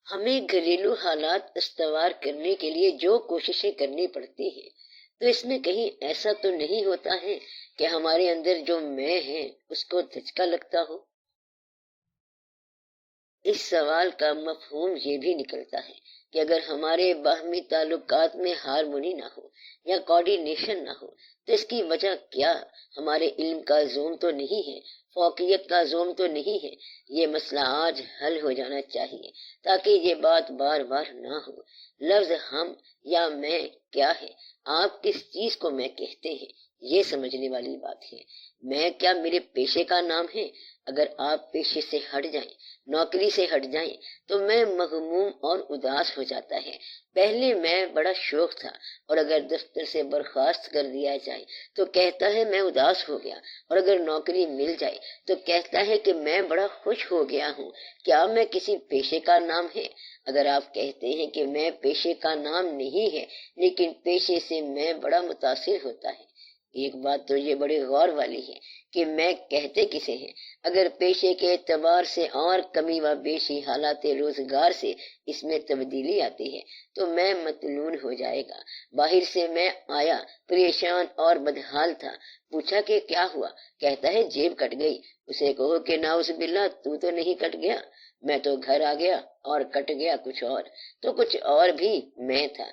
ہمیں گھریلو حالات استوار کرنے کے لیے جو کوششیں کرنی پڑتی ہیں، تو اس میں کہیں ایسا تو نہیں ہوتا ہے کہ ہمارے اندر جو میں ہے اس کو دھچکا لگتا ہو؟ اس سوال کا مفہوم یہ بھی نکلتا ہے کہ اگر ہمارے باہمی تعلقات میں ہارمونی نہ ہو یا کوارڈینیشن نہ ہو تو اس کی وجہ کیا؟ ہمارے علم کا زوم تو نہیں ہے، فوقیت کا زوم تو نہیں ہے؟ یہ مسئلہ آج حل ہو جانا چاہیے تاکہ یہ بات بار بار نہ ہو۔ لفظ ہم یا میں کیا ہے؟ آپ کس چیز کو میں کہتے ہیں، یہ سمجھنے والی بات ہے۔ میں کیا میرے پیشے کا نام ہے؟ اگر آپ پیشے سے ہٹ جائیں، نوکری سے ہٹ جائیں، تو میں مغموم اور اداس ہو جاتا ہے۔ پہلے میں بڑا شوق تھا، اور اگر دفتر سے برخاست کر دیا جائے تو کہتا ہے میں اداس ہو گیا، اور اگر نوکری مل جائے تو کہتا ہے کہ میں بڑا خوش ہو گیا ہوں۔ کیا میں کسی پیشے کا نام ہے؟ اگر آپ کہتے ہیں کہ میں پیشے کا نام نہیں ہے، لیکن پیشے سے میں بڑا متاثر ہوتا ہے، ایک بات تو یہ بڑے غور والی ہے کہ میں کہتے کسے ہیں؟ اگر پیشے کے اعتبار سے اور کمی و بیشی حالات روزگار سے اس میں تبدیلی آتی ہے تو میں مطلون ہو جائے گا۔ باہر سے میں آیا، پریشان اور بدحال تھا، پوچھا کہ کیا ہوا؟ کہتا ہے جیب کٹ گئی۔ اسے کہو کہ ناؤز باللہ، تو نہیں کٹ گیا، میں تو گھر آ گیا اور کٹ گیا کچھ اور، تو کچھ اور بھی میں تھا،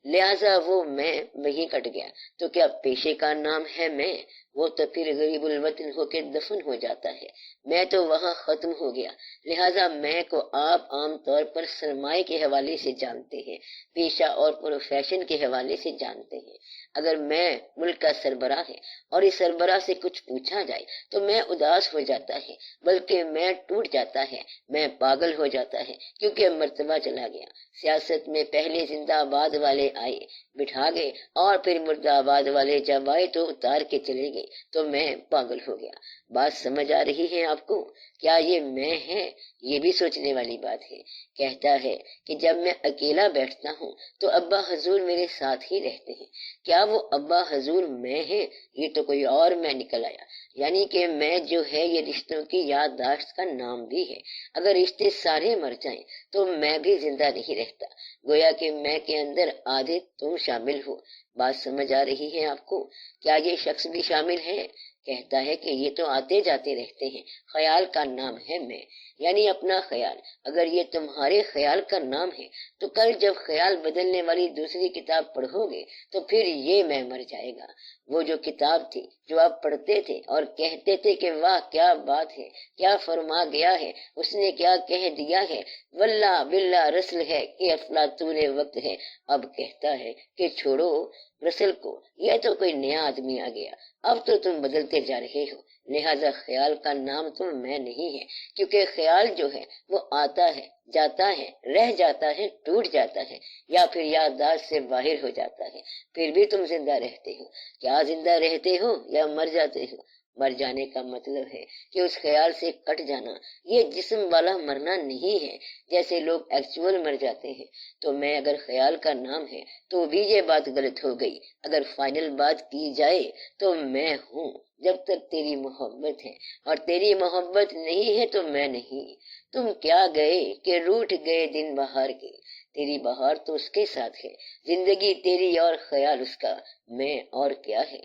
لہذا وہ میں وہیں کٹ گیا۔ تو کیا پیشے کا نام ہے میں؟ وہ تو پھر غریب الوطن ہو کے دفن ہو جاتا ہے، میں تو وہاں ختم ہو گیا۔ لہذا میں کو آپ عام طور پر سرمایہ کے حوالے سے جانتے ہیں، پیشہ اور پروفیشن کے حوالے سے جانتے ہیں۔ اگر میں ملک کا سربراہ ہے اور اس سربراہ سے کچھ پوچھا جائے تو میں اداس ہو جاتا ہے، بلکہ میں ٹوٹ جاتا ہے، میں پاگل ہو جاتا ہے، کیونکہ مرتبہ چلا گیا۔ سیاست میں پہلے زندہ آباد والے آئے، بٹھا گئے، اور پھر مردہ آباد والے جب آئے تو اتار کے چلے گئے، تو میں پاگل ہو گیا۔ بات سمجھ آ رہی ہے آپ کو؟ کیا یہ میں ہے؟ یہ بھی سوچنے والی بات ہے۔ کہتا ہے کہ جب میں اکیلا بیٹھتا ہوں تو ابا حضور میرے ساتھ ہی رہتے ہیں۔ کیا وہ ابا حضور میں ہے؟ یہ تو کوئی اور میں نکل آیا۔ یعنی کہ میں جو ہے یہ رشتوں کی یادداشت کا نام بھی ہے۔ اگر رشتے سارے مر جائیں تو میں بھی زندہ نہیں رہتا، گویا کہ میں کے اندر آدھے تم شامل ہو۔ بات سمجھ آ رہی ہے آپ کو؟ کیا یہ شخص بھی شامل ہے؟ کہتا ہے کہ یہ تو آتے جاتے رہتے ہیں، خیال کا نام ہے میں، یعنی اپنا خیال۔ اگر یہ تمہارے خیال کا نام ہے تو کل جب خیال بدلنے والی دوسری کتاب پڑھو گے تو پھر یہ میں مر جائے گا۔ وہ جو کتاب تھی جو آپ پڑھتے تھے اور کہتے تھے کہ واہ کیا بات ہے، کیا فرما گیا ہے، اس نے کیا کہہ دیا ہے، واللہ باللہ رسل ہے کہ افلاطون وقت ہے، اب کہتا ہے کہ چھوڑو رسل کو، یہ تو کوئی نیا آدمی آ گیا، اب تو تم بدلتے جا رہے ہو۔ لہذا خیال کا نام تو میں نہیں ہے، کیونکہ خیال جو ہے وہ آتا ہے، جاتا ہے، رہ جاتا ہے، ٹوٹ جاتا ہے، یا پھر یادداشت سے باہر ہو جاتا ہے، پھر بھی تم زندہ رہتے ہو۔ کیا زندہ رہتے ہو یا مر جاتے ہو؟ مر جانے کا مطلب ہے کہ اس خیال سے کٹ جانا، یہ جسم والا مرنا نہیں ہے جیسے لوگ ایکچوئل مر جاتے ہیں۔ تو میں اگر خیال کا نام ہے تو بھی یہ بات غلط ہو گئی۔ اگر فائنل بات کی جائے تو میں ہوں جب تک تیری محبت ہے، اور تیری محبت نہیں ہے تو میں نہیں۔ تم کیا گئے کہ روٹھ گئے دن بہار کے، تیری بہار تو اس کے ساتھ ہے، زندگی تیری اور خیال اس کا، میں اور کیا ہے؟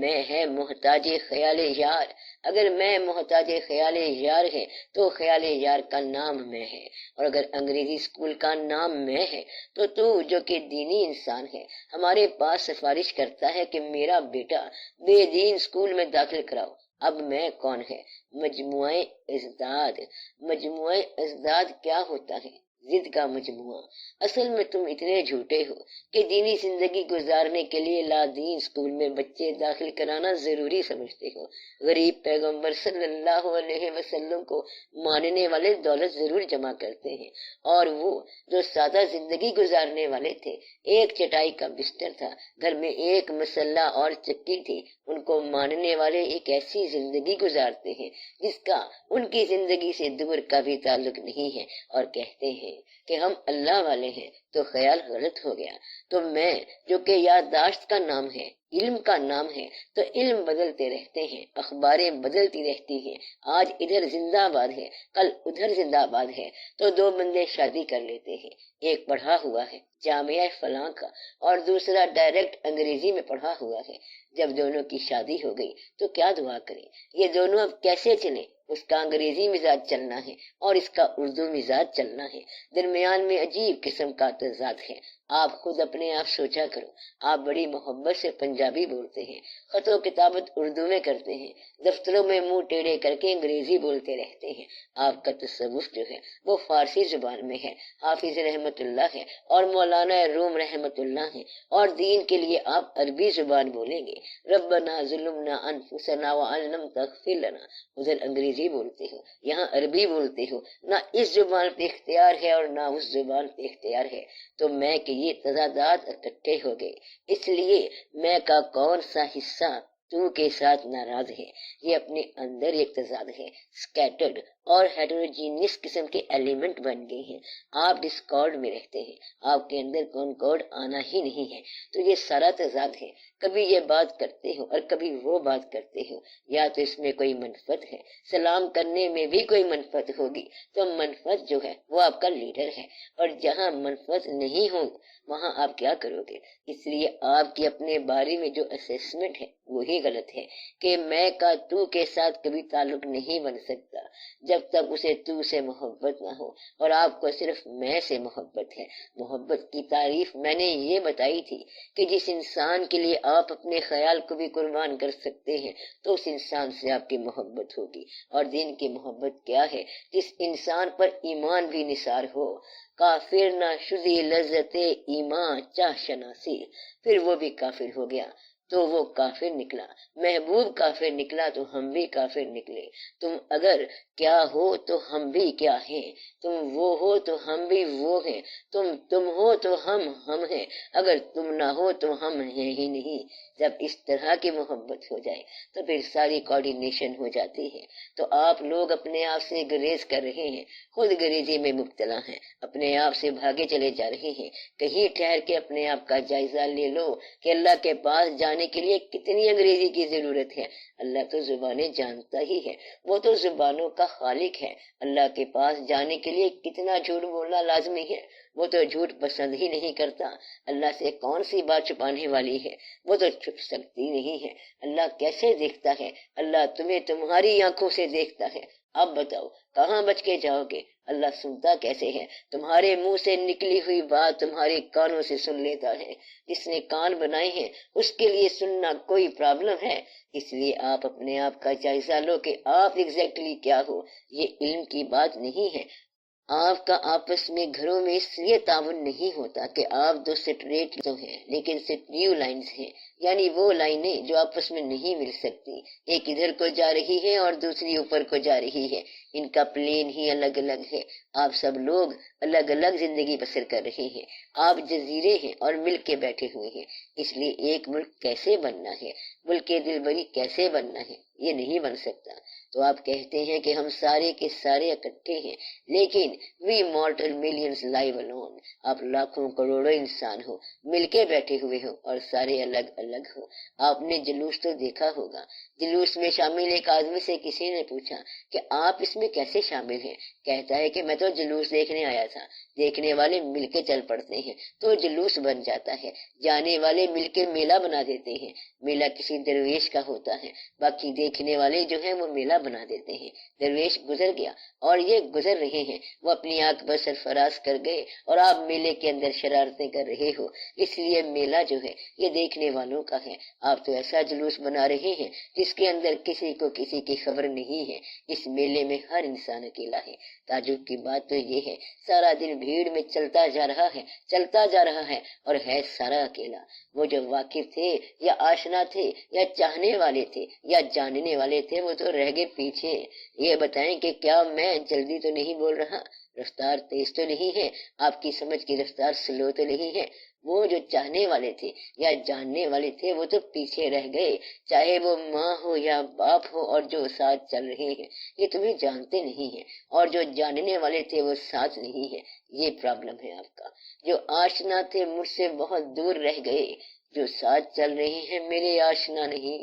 میں ہے محتاج خیال یار۔ اگر میں محتاج خیال یار ہے تو خیال یار کا نام میں ہے، اور اگر انگریزی اسکول کا نام میں ہے تو جو کہ دینی انسان ہے ہمارے پاس سفارش کرتا ہے کہ میرا بیٹا بے دین اسکول میں داخل کراؤ۔ اب میں کون ہے؟ مجموعہ ازداد۔ مجموعہ ازداد کیا ہوتا ہے؟ ضد کا مجموعہ۔ اصل میں تم اتنے جھوٹے ہو کہ دینی زندگی گزارنے کے لیے لادین اسکول میں بچے داخل کرانا ضروری سمجھتے ہو۔ غریب پیغمبر صلی اللہ علیہ وسلم کو ماننے والے دولت ضرور جمع کرتے ہیں، اور وہ جو سادہ زندگی گزارنے والے تھے، ایک چٹائی کا بستر تھا، گھر میں ایک مسلح اور چکی تھی، ان کو ماننے والے ایک ایسی زندگی گزارتے ہیں جس کا ان کی زندگی سے دور کا بھی تعلق نہیں ہے، اور کہتے ہیں کہ ہم اللہ والے ہیں، تو خیال غلط ہو گیا۔ تو میں جو کہ یادداشت کا نام ہے، علم کا نام ہے، تو علم بدلتے رہتے ہیں، اخباریں بدلتی رہتی ہیں، آج ادھر زندہ آباد ہے، کل ادھر زندہ آباد ہے، تو دو بندے شادی کر لیتے ہیں، ایک پڑھا ہوا ہے جامعہ فلاں کا اور دوسرا ڈائریکٹ انگریزی میں پڑھا ہوا ہے۔ جب دونوں کی شادی ہو گئی تو کیا دعا کریں؟ یہ دونوں اب کیسے چلیں؟ اس کا انگریزی مزاج چلنا ہے اور اس کا اردو مزاج چلنا ہے، درمیان میں عجیب قسم کا تضاد ہے۔ آپ خود اپنے آپ سوچا کرو، آپ بڑی محبت سے پنجابی بولتے ہیں، خط و کتابت اردو میں کرتے ہیں، دفتروں میں منہ ٹیڑھے کر کے انگریزی بولتے رہتے ہیں، آپ کا تصوف جو ہے وہ فارسی زبان میں ہے، حافظ رحمت اللہ ہے اور مولانا روم رحمت اللہ ہے، اور دین کے لیے آپ عربی زبان بولیں گے، ربنا ظلمنا انفسنا وان لم تغفر لنا، ادھر انگریزی بولتے ہو، یہاں عربی بولتے ہو، نہ اس زبان پہ اختیار ہے اور نہ اس زبان پہ اختیار ہے، تو میں کہ یہ تضادات اکٹھے ہو گئے، اس لیے میں کا کون سا حصہ تو کے ساتھ ناراض ہے، یہ اپنے اندر ایک تضاد ہے، سکیٹرڈ اور ہیٹروجینس قسم کے ایلیمنٹ بن گئے ہیں، آپ ڈسکارڈ میں رہتے ہیں، آپ کے اندر کنکارڈ آنا ہی نہیں ہے، تو یہ سارا تضاد ہے، کبھی یہ بات کرتے ہو اور کبھی وہ بات کرتے ہو، یا تو اس میں کوئی منفعت ہے، سلام کرنے میں بھی کوئی منفعت ہوگی تو منفعت جو ہے وہ آپ کا لیڈر ہے، اور جہاں منفعت نہیں ہو وہاں آپ کیا کرو گے؟ اس لیے آپ کی اپنے بارے میں جو اسیسمنٹ ہے وہی غلط ہے کہ میں کا تو کے ساتھ کبھی تعلق نہیں بن سکتا جب تک اسے تو سے محبت نہ ہو، اور آپ کو صرف میں سے محبت ہے۔ محبت کی تعریف میں نے یہ بتائی تھی کہ جس انسان کے لیے آپ اپنے خیال کو بھی قربان کر سکتے ہیں تو اس انسان سے آپ کی محبت ہوگی، اور دین کی محبت کیا ہے؟ جس انسان پر ایمان بھی نثار ہو، کافر نہ شدی لذت ایمان چاہ شناسی، پھر وہ بھی کافر ہو گیا تو وہ کافر نکلا، محبوب کافر نکلا تو ہم بھی کافر نکلے، تم اگر کیا ہو تو ہم بھی کیا ہیں، تم وہ ہو تو ہم بھی وہ ہیں، تم ہو تو ہم ہیں، اگر تم نہ ہو تو ہم ہیں ہی نہیں۔ جب اس طرح کی محبت ہو جائے تو پھر ساری کوارڈینیشن ہو جاتی ہے۔ تو آپ لوگ اپنے آپ سے گریز کر رہے ہیں، خود گریزی میں مبتلا ہیں، اپنے آپ سے بھاگے چلے جا رہے ہیں۔ کہیں ٹھہر کے اپنے آپ کا جائزہ لے لو کہ اللہ کے پاس جانے کے لیے کتنی انگریزی کی ضرورت ہے۔ اللہ تو زبانیں جانتا ہی ہے، وہ تو زبانوں کا خالق ہے۔ اللہ کے پاس جانے کے لیے کتنا جھوٹ بولنا لازمی ہے، وہ تو جھوٹ پسند ہی نہیں کرتا۔ اللہ سے کون سی بات چھپانے والی ہے، وہ تو چھپ سکتی نہیں ہے۔ اللہ کیسے دیکھتا ہے؟ اللہ تمہیں تمہاری آنکھوں سے دیکھتا ہے۔ اب بتاؤ کہاں بچ کے جاؤ گے؟ اللہ سنتا کیسے ہے؟ تمہارے منہ سے نکلی ہوئی بات تمہارے کانوں سے سن لیتا ہے۔ جس نے کان بنائے ہیں اس کے لیے سننا کوئی پرابلم ہے؟ اس لیے آپ اپنے آپ کا جائزہ لو کہ آپ ایگزیکٹلی کیا ہو۔ یہ علم کی بات نہیں ہے۔ آپ کا آپس میں گھروں میں اس لیے تعاون نہیں ہوتا کہ آپ دو سٹریٹ تو ہیں لیکن سٹریو لائنز ہیں، یعنی وہ لائنیں جو آپس میں نہیں مل سکتی، ایک ادھر کو جا رہی ہے اور دوسری اوپر کو جا رہی ہے، ان کا پلین ہی الگ الگ ہے۔ آپ سب لوگ الگ الگ زندگی بسر کر رہے ہیں، آپ جزیرے ہیں اور مل کے بیٹھے ہوئے ہیں، اس لیے ایک ملک کیسے بننا ہے، ملک دل بری کیسے بننا ہے، یہ نہیں بن سکتا۔ تو آپ کہتے ہیں کہ ہم سارے کے سارے اکٹھے ہیں، لیکن وی مارٹل ملینز لائیو الون، آپ لاکھوں کروڑوں انسان ہو، مل کے بیٹھے ہوئے ہو اور سارے الگ الگ ہو۔ آپ نے جلوس تو دیکھا ہوگا، جلوس میں شامل ایک آدمی سے کسی نے پوچھا کہ آپ اس میں کیسے شامل ہیں؟ کہتا ہے کہ میں تو جلوس دیکھنے آیا تھا۔ دیکھنے والے مل کے چل پڑتے ہیں تو جلوس بن جاتا ہے، جانے والے مل کے میلہ بنا دیتے ہیں، میلہ کسی درویش کا ہوتا ہے، باقی دیکھنے والے جو ہیں وہ میلہ بنا دیتے ہیں۔ درویش گزر گیا اور یہ گزر رہے ہیں، وہ اپنی آنکھ پر سرفراز کر گئے اور آپ میلے کے اندر شرارتیں کر رہے ہو، اس لیے میلہ جو ہے یہ دیکھنے والوں کا ہے۔ آپ تو ایسا جلوس بنا رہے ہیں جس کے اندر کسی کو کسی کی خبر نہیں ہے، اس میلے میں ہر انسان اکیلا ہے۔ تعجب کی بات تو یہ ہے، سارا دن بھیڑ میں چلتا جا رہا ہے اور ہے سارا اکیلا۔ وہ جو واقف تھے یا آشنا تھے یا چاہنے والے تھے یا جان جاننے والے تھے وہ تو رہ گئے پیچھے۔ یہ بتائیں کہ کیا میں جلدی تو نہیں بول رہا، رفتار تیز تو نہیں ہے، آپ کی سمجھ کی رفتار سلو تو نہیں ہے؟ وہ جو چاہنے والے تھے یا جاننے والے تھے وہ تو پیچھے رہ گئے، چاہے وہ ماں ہو یا باپ ہو، اور جو ساتھ چل رہے ہیں یہ تمہیں جانتے نہیں ہیں، اور جو جاننے والے تھے وہ ساتھ نہیں ہے۔ یہ پرابلم ہے آپ کا۔ جو آشنا تھے مجھ سے بہت دور رہ گئے، جو ساتھ چل رہے ہیں میرے آشنا نہیں،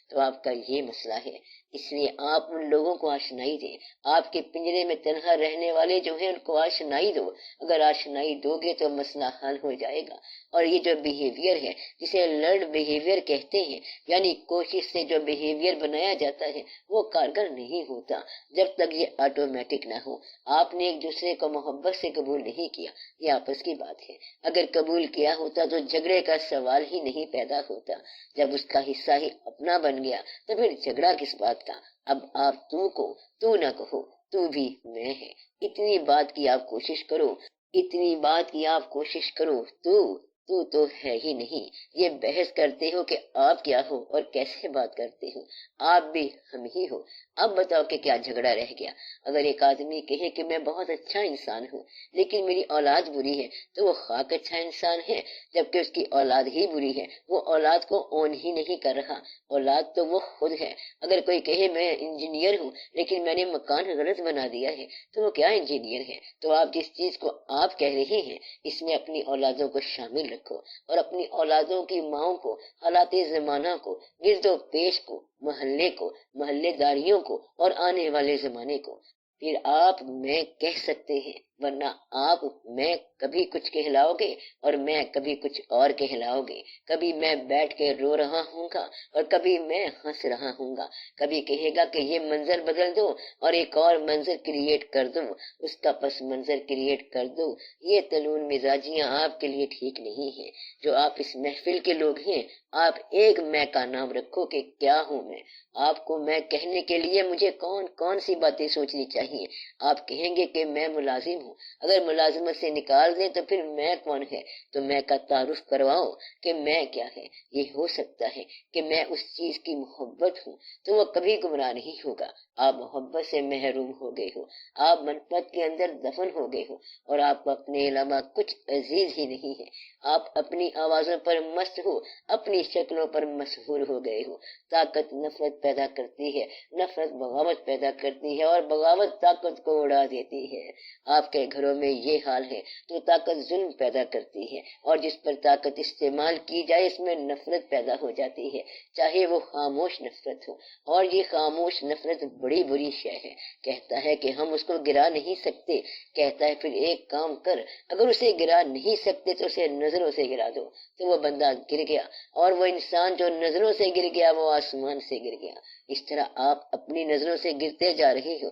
تو آپ کا یہ مسئلہ ہے۔ اس لیے آپ ان لوگوں کو آشنائی دیں، آپ کے پنجرے میں تنہا رہنے والے جو ہیں ان کو آشنائی دو۔ اگر آشنائی دو گے تو مسئلہ حل ہو جائے گا۔ اور یہ جو بیہیویئر ہے جسے لرن بیہیویئر کہتے ہیں، یعنی کوشش سے جو بیہیویئر بنایا جاتا ہے، وہ کارگر نہیں ہوتا جب تک یہ آٹومیٹک نہ ہو۔ آپ نے ایک دوسرے کو محبت سے قبول نہیں کیا، یہ آپس کی بات ہے۔ اگر قبول کیا ہوتا تو جھگڑے کا سوال ہی نہیں پیدا ہوتا۔ جب اس کا حصہ ہی اپنا بن گیا تو پھر جھگڑا کس بات کا؟ اب آپ تو کو تو نہ کہو، تو بھی میں ہے۔ اتنی بات کی آپ کوشش کرو، اتنی بات کی آپ کوشش کرو، تو ہے ہی نہیں۔ یہ بحث کرتے ہو کہ آپ کیا ہو اور کیسے بات کرتے ہو، آپ بھی ہم ہی ہو۔ اب بتاؤ کہ کیا جھگڑا رہ گیا؟ اگر ایک آدمی کہے کہ میں بہت اچھا انسان ہوں لیکن میری اولاد بری ہے، تو وہ خاک اچھا انسان ہے، جبکہ اس کی اولاد ہی بری ہے۔ وہ اولاد کو اون ہی نہیں کر رہا، اولاد تو وہ خود ہے۔ اگر کوئی کہے میں انجینئر ہوں لیکن میں نے مکان غلط بنا دیا ہے، تو وہ کیا انجینئر ہے؟ تو آپ جس چیز کو آپ کہہ رہے ہیں اس میں اپنی اولادوں کو شامل رکھو، اور اپنی اولادوں کی ماؤں کو، حالات زمانہ کو، گرد و پیش کو، محلے کو، محلے داریوں کو، اور آنے والے زمانے کو۔ پھر آپ میں کہہ سکتے ہیں، ورنہ آپ میں کبھی کچھ کہلاؤ گے اور میں کبھی کچھ اور کہلاؤ گے۔ کبھی میں بیٹھ کے رو رہا ہوں گا اور کبھی میں ہنس رہا ہوں گا۔ کبھی کہے گا کہ یہ منظر بدل دو اور ایک اور منظر کریٹ کر دو، اس کا پس منظر کریٹ کر دو۔ یہ تلون مزاجیاں آپ کے لیے ٹھیک نہیں ہیں۔ جو آپ اس محفل کے لوگ ہیں، آپ ایک میں کا نام رکھو کہ کیا ہوں میں۔ آپ کو میں کہنے کے لیے مجھے کون کون سی باتیں سوچنی چاہیے؟ آپ کہیں گے کہ میں ملازم ہوں، اگر ملازمت سے نکال دیں تو پھر میں کون ہے؟ تو میں کا تعارف کرواؤ کہ میں کیا ہے۔ یہ ہو سکتا ہے کہ میں اس چیز کی محبت ہوں، تو وہ کبھی گمراہ نہیں ہوگا۔ آپ محبت سے محروم ہو گئے ہو، آپ منفرد کے اندر دفن ہو گئے ہو، اور آپ کو اپنے علاوہ کچھ عزیز ہی نہیں ہے۔ آپ اپنی آوازوں پر مست ہو، اپنی شکلوں پر مشہور ہو گئے ہو۔ طاقت نفرت پیدا کرتی ہے، نفرت بغاوت پیدا کرتی ہے، اور بغاوت طاقت کو اڑا دیتی ہے۔ آپ کے گھروں میں یہ حال ہے تو طاقت ظلم پیدا کرتی ہے، اور جس پر طاقت استعمال کی جائے اس میں نفرت پیدا ہو جاتی ہے، چاہے وہ خاموش نفرت ہو۔ اور یہ خاموش نفرت بڑی بری شے ہے۔ کہتا ہے کہ ہم اس کو گرا نہیں سکتے، کہتا ہے پھر ایک کام کر، اگر اسے گرا نہیں سکتے تو اسے نظروں سے گرا دو، تو وہ بندہ گر گیا، اور وہ انسان جو نظروں سے گر گیا وہ آسمان سے گر گیا۔ اس طرح آپ اپنی نظروں سے گرتے جا رہے ہو۔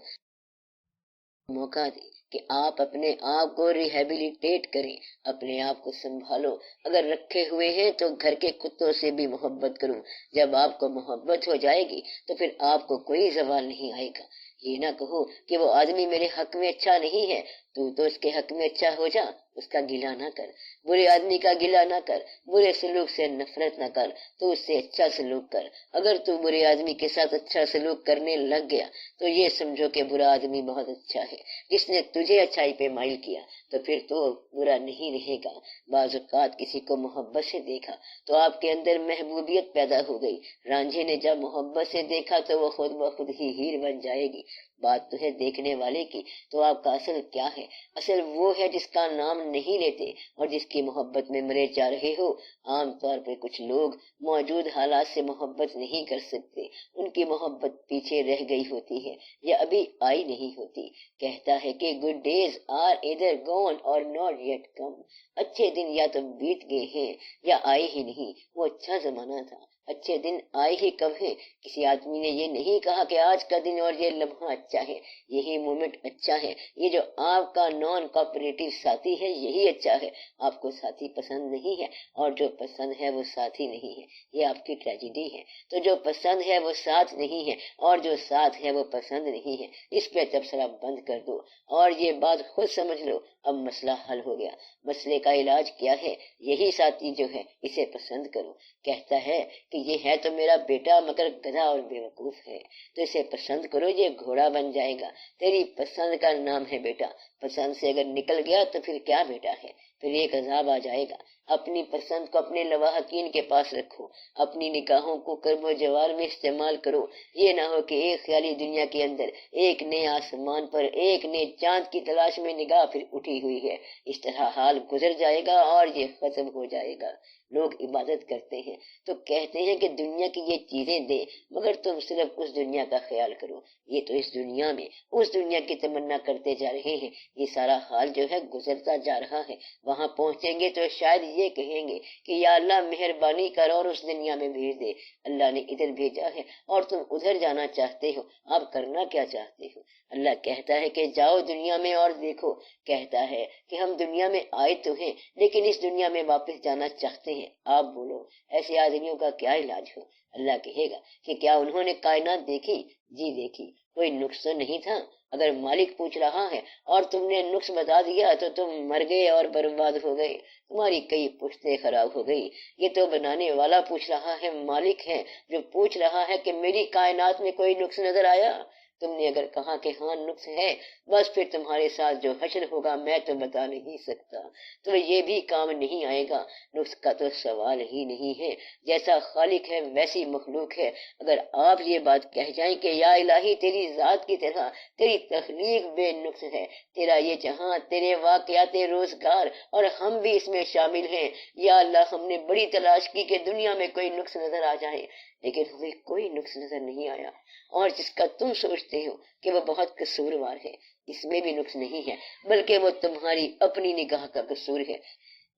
موقع دیں کہ آپ اپنے آپ کو ریہیبلیٹیٹ کریں، اپنے آپ کو سنبھالو۔ اگر رکھے ہوئے ہیں تو گھر کے کتوں سے بھی محبت کرو۔ جب آپ کو محبت ہو جائے گی تو پھر آپ کو کوئی زوال نہیں آئے گا۔ یہ نہ کہو کہ وہ آدمی میرے حق میں اچھا نہیں ہے، تو اس کے حق میں اچھا ہو جا، اس کا گلہ نہ کر، برے آدمی کا گلہ نہ کر، برے سلوک سے نفرت نہ کر، تو اس سے اچھا سلوک کر۔ اگر تو برے آدمی کے ساتھ اچھا سلوک کرنے لگ گیا تو یہ سمجھو کہ برا آدمی بہت اچھا ہے، جس نے تجھے اچھائی پہ مائل کیا، تو پھر تو برا نہیں رہے گا۔ بعض اوقات کسی کو محبت سے دیکھا تو آپ کے اندر محبوبیت پیدا ہو گئی۔ رانجھے نے جب محبت سے دیکھا تو وہ خود بخود ہی ہیر بن جائے گی۔ بات تو ہے دیکھنے والے کی، تو آپ کا اصل کیا ہے؟ اصل وہ ہے جس کا نام نہیں لیتے اور جس کی محبت میں مرے جا رہے ہو۔ عام طور پر کچھ لوگ موجود حالات سے محبت نہیں کر سکتے، ان کی محبت پیچھے رہ گئی ہوتی ہے یا ابھی آئی نہیں ہوتی۔ کہتا ہے کہ good days are either gone or not yet come, اچھے دن یا تو بیت گئے ہیں یا آئے ہی نہیں۔ وہ اچھا زمانہ تھا، اچھے دن آئے ہی کب ہیں؟ کسی آدمی نے یہ نہیں کہا کہ آج کا دن اور یہ لمحہ اچھا ہے، یہی مومنٹ اچھا ہے، یہ جو آپ کا نان کوپریٹو ساتھی ہے یہی اچھا ہے۔ آپ کو ساتھی پسند نہیں ہے، اور جو پسند ہے وہ ساتھی نہیں ہے، یہ آپ کی ٹریجڈی ہے۔ تو جو پسند ہے وہ ساتھ نہیں ہے، اور جو ساتھ ہے وہ پسند نہیں ہے۔ اس پہ تبصرہ بند کر دو اور یہ بات خود سمجھ لو، اب مسئلہ حل ہو گیا۔ مسئلے کا علاج کیا ہے؟ یہی ساتھی جو ہے اسے پسند کرو۔ کہتا ہے کہ یہ ہے تو میرا بیٹا مگر گدھا اور بیوقوف ہے، تو اسے پسند کرو، یہ گھوڑا بن جائے گا، تیری پسند کا نام ہے بیٹا، پسند سے اگر نکل گیا تو پھر کیا بیٹا ہے، پھر ایک عذاب آ جائے گا۔ اپنی پسند کو اپنے لواحقین کے پاس رکھو، اپنی نگاہوں کو کرم و جوار میں استعمال کرو، یہ نہ ہو کہ ایک خیالی دنیا کے اندر ایک نئے آسمان پر ایک نئے چاند کی تلاش میں نگاہ پھر اٹھی ہوئی ہے، اس طرح حال گزر جائے گا اور یہ ختم ہو جائے گا۔ لوگ عبادت کرتے ہیں تو کہتے ہیں کہ دنیا کی یہ چیزیں دے، مگر تم صرف اس دنیا کا خیال کرو، یہ تو اس دنیا میں اس دنیا کی تمنا کرتے جا رہے ہیں، یہ سارا حال جو ہے گزرتا جا رہا ہے، وہاں پہنچیں گے تو شاید یہ کہیں گے کہ یا اللہ مہربانی کر اور اس دنیا میں بھیج دے، اللہ نے ادھر بھیجا ہے اور تم ادھر جانا چاہتے ہو، آپ کرنا کیا چاہتے ہو؟ اللہ کہتا ہے کہ جاؤ دنیا میں اور دیکھو، کہتا ہے کہ ہم دنیا میں آئے تو ہیں لیکن اس دنیا میں واپس جانا چاہتے ہیں، آپ بولو ایسے آدمیوں کا کیا علاج ہو؟ اللہ کہے گا کہ کیا انہوں نے کائنات دیکھی؟ جی دیکھی، کوئی نقص تو نہیں تھا؟ اگر مالک پوچھ رہا ہے اور تم نے نقص بتا دیا تو تم مر گئے اور برباد ہو گئے، تمہاری کئی پشتیں خراب ہو گئی۔ یہ تو بنانے والا پوچھ رہا ہے، مالک ہے جو پوچھ رہا ہے کہ میری کائنات میں کوئی نقص نظر آیا؟ تم نے اگر کہا کہ ہاں نقص ہے، بس پھر تمہارے ساتھ جو حشر ہوگا میں تو بتا نہیں سکتا، تو یہ بھی کام نہیں آئے گا، نقص کا تو سوال ہی نہیں ہے، جیسا خالق ہے ویسی مخلوق ہے۔ اگر آپ یہ بات کہہ جائیں کہ یا الہی تیری ذات کی طرح تیری تخلیق بے نقص ہے، تیرا یہ جہاں، تیرے واقعات روزگار اور ہم بھی اس میں شامل ہیں، یا اللہ ہم نے بڑی تلاش کی کہ دنیا میں کوئی نقص نظر آ جائے لیکن ہمیں کوئی نقص نظر نہیں آیا، اور جس کا تم سوچتے ہو کہ وہ بہت قصوروار ہے اس میں بھی نقص نہیں ہے، بلکہ وہ تمہاری اپنی نگاہ کا قصور ہے۔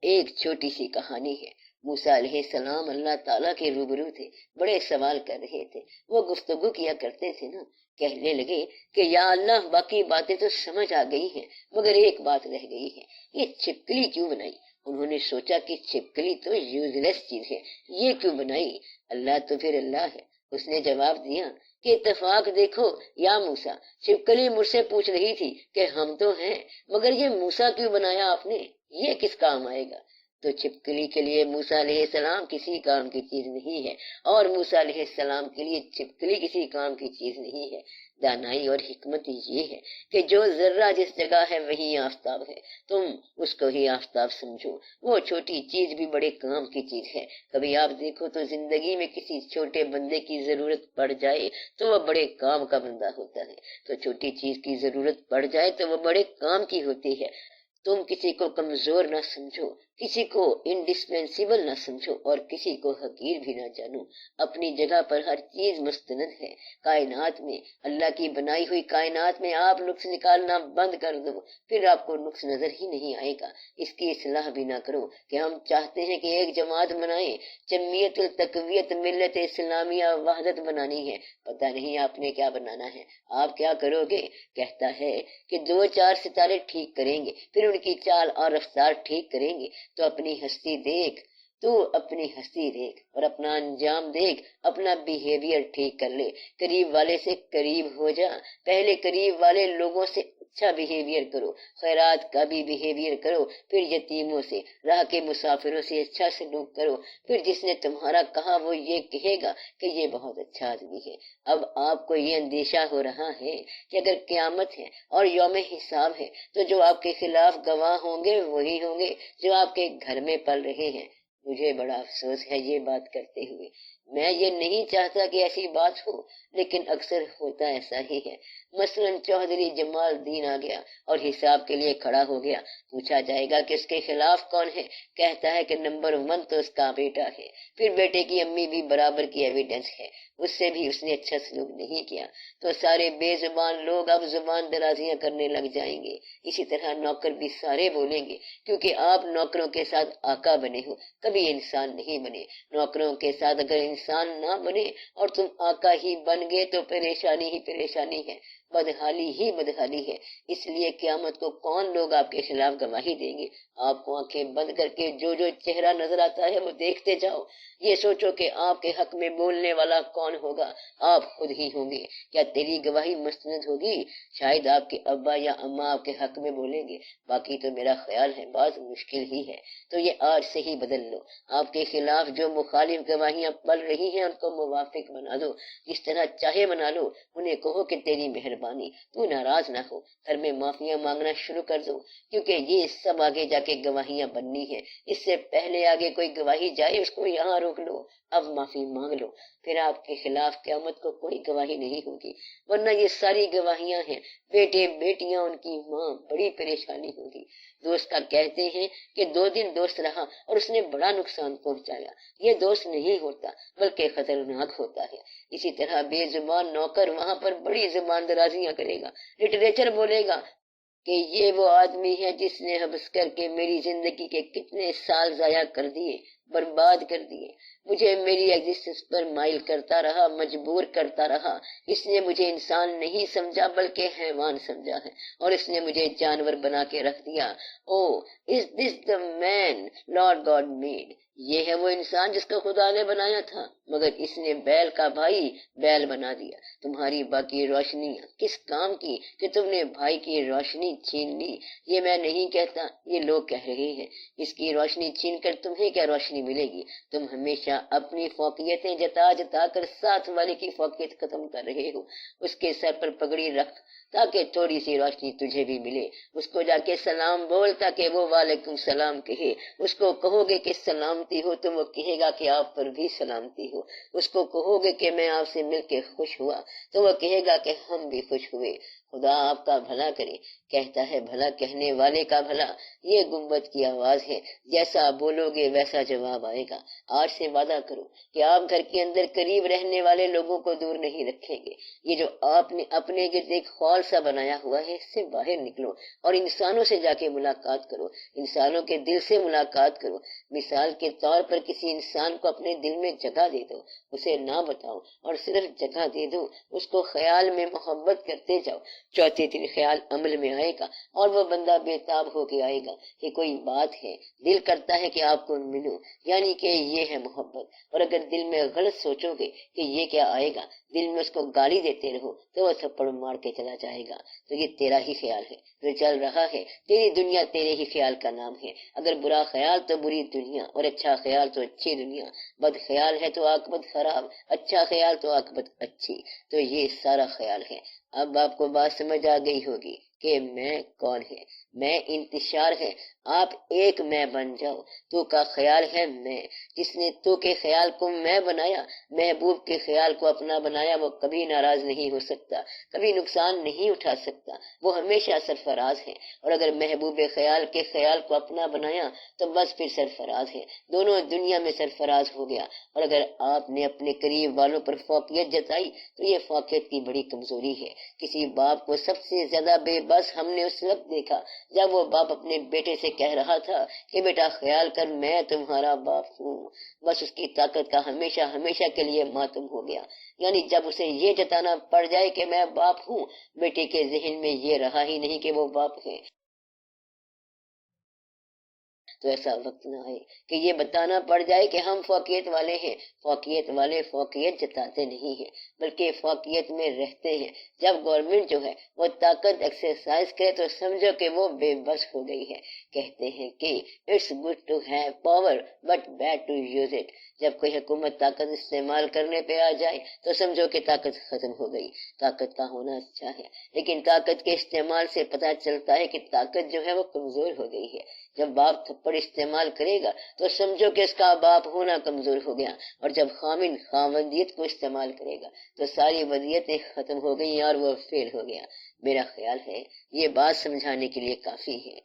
ایک چھوٹی سی کہانی ہے، موسیٰ علیہ السلام اللہ تعالیٰ کے روبرو تھے، بڑے سوال کر رہے تھے، وہ گفتگو کیا کرتے تھے نا، کہنے لگے کہ یا اللہ باقی باتیں تو سمجھ آ گئی ہیں مگر ایک بات رہ گئی ہے، یہ چھپکلی کیوں بنائی؟ انہوں نے سوچا کہ چھپکلی تو یوز لیس چیز ہے، یہ کیوں بنائی؟ اللہ تو پھر اللہ ہے، اس نے جواب دیا کہ اتفاق دیکھو یا موسیٰ، چھپکلی مجھ سے پوچھ رہی تھی کہ ہم تو ہیں مگر یہ موسیٰ کیوں بنایا آپ نے، یہ کس کام آئے گا؟ تو چھپکلی کے لیے موسیٰ علیہ السلام کسی کام کی چیز نہیں ہے اور موسیٰ علیہ السلام کے لیے چھپکلی کسی کام کی چیز نہیں ہے۔ دانائی اور حکمت یہ ہے کہ جو ذرہ جس جگہ ہے وہی آفتاب ہے، تم اس کو ہی آفتاب سمجھو، وہ چھوٹی چیز بھی بڑے کام کی چیز ہے۔ کبھی آپ دیکھو تو زندگی میں کسی چھوٹے بندے کی ضرورت پڑ جائے تو وہ بڑے کام کا بندہ ہوتا ہے، تو چھوٹی چیز کی ضرورت پڑ جائے تو وہ بڑے کام کی ہوتی ہے۔ تم کسی کو کمزور نہ سمجھو، کسی کو انڈسپینسیبل نہ سمجھو اور کسی کو حقیر بھی نہ جانو، اپنی جگہ پر ہر چیز مستند ہے۔ کائنات میں، اللہ کی بنائی ہوئی کائنات میں آپ نقص نکالنا بند کر دو، پھر آپ کو نقص نظر ہی نہیں آئے گا۔ اس کی اصلاح بھی نہ کرو کہ ہم چاہتے ہیں کہ ایک جماعت بنائیں، جمعیت التقویت ملت اسلامیہ وحدت بنانی ہے، پتہ نہیں آپ نے کیا بنانا ہے، آپ کیا کرو گے؟ کہتا ہے کہ دو چار ستارے ٹھیک کریں گے، پھر ان کی چال اور رفتار ٹھیک کریں گے، تو اپنی ہستی دیکھ، تو اپنی ہستی دیکھ اور اپنا انجام دیکھ، اپنا بیہیویئر ٹھیک کر لے، قریب والے سے قریب ہو جا، پہلے قریب والے لوگوں سے اچھا بیہیویئر کرو، خیرات کا بھی بیہیویئر کرو، پھر یتیموں سے، راہ کے مسافروں سے اچھا سلوک کرو، پھر جس نے تمہارا کہا وہ یہ کہے گا کہ یہ بہت اچھا آدمی ہے۔ اب آپ کو یہ اندیشہ ہو رہا ہے کہ اگر قیامت ہے اور یوم حساب ہے تو جو آپ کے خلاف گواہ ہوں گے وہی ہوں گے جو آپ کے گھر میں پل رہے ہیں۔ مجھے بڑا افسوس ہے یہ بات کرتے ہوئے، میں یہ نہیں چاہتا کہ ایسی بات ہو لیکن اکثر ہوتا ایسا ہی ہے۔ مثلا چوہدری جمال الدین آ گیا اور حساب کے لیے کھڑا ہو گیا، پوچھا جائے گا کہ اس کے خلاف کون ہے، کہتا ہے کہ نمبر 1 تو اس کا بیٹا ہے، پھر بیٹے کی امی بھی برابر کی ایویڈنس ہے، اس سے بھی اس نے اچھا سلوک نہیں کیا، تو سارے بے زبان لوگ اب زبان درازیاں کرنے لگ جائیں گے۔ اسی طرح نوکر بھی سارے بولیں گے، کیونکہ آپ نوکروں کے ساتھ آقا بنے ہو، کبھی انسان نہیں بنے۔ نوکروں کے ساتھ اگر انسان نہ بنے اور تم آقا ہی بن گئے تو پریشانی ہی پریشانی ہے۔ بدحالی ہی بدحالی ہے۔ اس لیے قیامت کو کون لوگ آپ کے خلاف گواہی دیں گے؟ آپ کو آنکھیں بند کر کے جو جو چہرہ نظر آتا ہے وہ دیکھتے جاؤ، یہ سوچو کہ آپ کے حق میں بولنے والا کون ہوگا؟ آپ خود ہی ہوں گے۔ کیا تیری گواہی مستند ہوگی؟ شاید آپ کے ابا یا اماں آپ کے حق میں بولیں گے، باقی تو میرا خیال ہے بات مشکل ہی ہے۔ تو یہ آج سے ہی بدل لو، آپ کے خلاف جو مخالف گواہیاں پل رہی ہیں ان کو موافق بنا دو، جس طرح چاہے بنا لو۔ انہیں کہو کہ تیری مہربانی، تو ناراض نہ ہو، گھر میں معافیاں مانگنا شروع کر دو، کیونکہ یہ سب آگے جا کے گواہیاں بننی ہے۔ اس سے پہلے آگے کوئی گواہی جائے اس کو یہاں روک لو، اب معافی مانگ لو، پھر آپ کے خلاف قیامت کو کوئی گواہی نہیں ہوگی، ورنہ یہ ساری گواہیاں ہیں، بیٹے بیٹیاں ان کی ماں، بڑی پریشانی ہوگی۔ دوست کا کہتے ہیں کہ 2 دن دوست رہا اور اس نے بڑا نقصان پہنچایا، یہ دوست نہیں ہوتا بلکہ خطرناک ہوتا ہے۔ اسی طرح بے زبان نوکر وہاں پر بڑی زبان درازیاں کرے گا، لٹریچر بولے گا کہ یہ وہ آدمی ہے جس نے حبس کر کے میری زندگی کے کتنے سال ضائع کر دیے، برباد کر دیے، مجھے میری ایگزسٹنس پر مائل کرتا رہا، مجبور کرتا رہا۔ اس نے مجھے انسان نہیں سمجھا بلکہ حیوان سمجھا ہے، اور اس نے مجھے جانور بنا کے رکھ دیا۔ او از دس دا مین لارڈ گاڈ میڈ؟ یہ ہے وہ انسان جس کو خدا نے بنایا تھا، مگر اس نے بیل کا بھائی بیل بنا دیا۔ تمہاری باقی روشنیاں کس کام کی کہ تم نے بھائی کی روشنی چھین لی؟ یہ میں نہیں کہتا، یہ لوگ کہہ رہے ہیں۔ اس کی روشنی چھین کر تمہیں کیا روشنی ملے گی؟ تم ہمیشہ اپنی فوقیتیں جتا جتا کر ساتھ والے کی فوقیت ختم کر رہے ہو۔ اس کے سر پر پگڑی رکھ تاکہ تھوڑی سی روشنی تجھے بھی ملے، اس کو جا کے سلام بول تاکہ وہ وعلیکم سلام کہے۔ اس کو کہو گے کہ سلامتی ہو تو وہ کہے گا کہ آپ پر بھی سلامتی ہو۔ اس کو کہو گے کہ میں آپ سے مل کے خوش ہوا تو وہ کہے گا کہ ہم بھی خوش ہوئے۔ خدا آپ کا بھلا کرے، کہتا ہے بھلا کہنے والے کا بھلا۔ یہ گنبد کی آواز ہے، جیسا بولو گے ویسا جواب آئے گا۔ آج سے وعدہ کرو کہ آپ گھر کے اندر قریب رہنے والے لوگوں کو دور نہیں رکھیں گے۔ یہ جو آپ نے اپنے گرد ایک خول سا بنایا ہوا ہے، اس سے باہر نکلو اور انسانوں سے جا کے ملاقات کرو، انسانوں کے دل سے ملاقات کرو۔ مثال کے طور پر کسی انسان کو اپنے دل میں جگہ دے دو، اسے نہ بتاؤ اور صرف جگہ دے دو، اس کو خیال میں محبت کرتے جاؤ۔ چوتھے دن خیال عمل میں آئے گا اور وہ بندہ بےتاب ہو کے آئے گا کہ کوئی بات ہے، دل کرتا ہے کہ آپ کو ملوں، یعنی کہ یہ ہے محبت۔ اور اگر دل میں غلط سوچو گے کہ یہ کیا آئے گا، دل میں اس کو گالی دیتے رہو تو وہ تھپڑ مار کے چلا جائے گا۔ تو یہ تیرا ہی خیال ہے جو چل رہا ہے، تیری دنیا تیرے ہی خیال کا نام ہے۔ اگر برا خیال تو بری دنیا، اور اچھا خیال تو اچھی دنیا۔ بد خیال ہے تو عاقبت خراب، اچھا خیال تو عاقبت اچھی۔ تو یہ سارا خیال ہے۔ اب آپ کو بات سمجھ آ گئی ہوگی کہ میں کون ہے۔ میں انتشار ہے، آپ ایک میں بن جاؤ۔ تو کا خیال ہے میں، جس نے تو کے خیال کو میں بنایا، محبوب کے خیال کو اپنا بنایا، وہ کبھی ناراض نہیں ہو سکتا، کبھی نقصان نہیں اٹھا سکتا، وہ ہمیشہ سرفراز ہے۔ اور اگر محبوب خیال کے خیال کو اپنا بنایا تو بس پھر سرفراز ہے، دونوں دنیا میں سرفراز ہو گیا۔ اور اگر آپ نے اپنے قریب والوں پر فوقیت جتائی تو یہ فوقیت کی بڑی کمزوری ہے۔ کسی باپ کو سب سے زیادہ بے بس ہم نے اس وقت دیکھا جب وہ باپ اپنے بیٹے سے کہہ رہا تھا کہ بیٹا خیال کر میں تمہارا باپ ہوں۔ بس اس کی طاقت کا ہمیشہ ہمیشہ کے لیے ماتم ہو گیا، یعنی جب اسے یہ جتانا پڑ جائے کہ میں باپ ہوں، بیٹے کے ذہن میں یہ رہا ہی نہیں کہ وہ باپ ہے۔ تو ایسا وقت نہ آئے کہ یہ بتانا پڑ جائے کہ ہم فوقیت والے ہیں۔ فوقیت والے فوقیت جتاتے نہیں ہیں بلکہ فوقیت میں رہتے ہیں۔ جب گورنمنٹ جو ہے وہ طاقت ایکسرسائز کرے تو سمجھو کہ وہ بے بس ہو گئی ہے۔ کہتے ہیں کہ it's good to have power but bad to use it. جب کوئی حکومت طاقت استعمال کرنے پہ آ جائے تو سمجھو کہ طاقت ختم ہو گئی۔ طاقت کا ہونا اچھا ہے، لیکن طاقت کے استعمال سے پتہ چلتا ہے کہ طاقت جو ہے وہ کمزور ہو گئی ہے۔ جب باپ تھپڑ استعمال کرے گا تو سمجھو کہ اس کا باپ ہونا کمزور ہو گیا، اور جب خامن خاوندیت کو استعمال کرے گا تو ساری ودیتیں ختم ہو گئی اور وہ فیل ہو گیا۔ میرا خیال ہے یہ بات سمجھانے کے لیے کافی ہے۔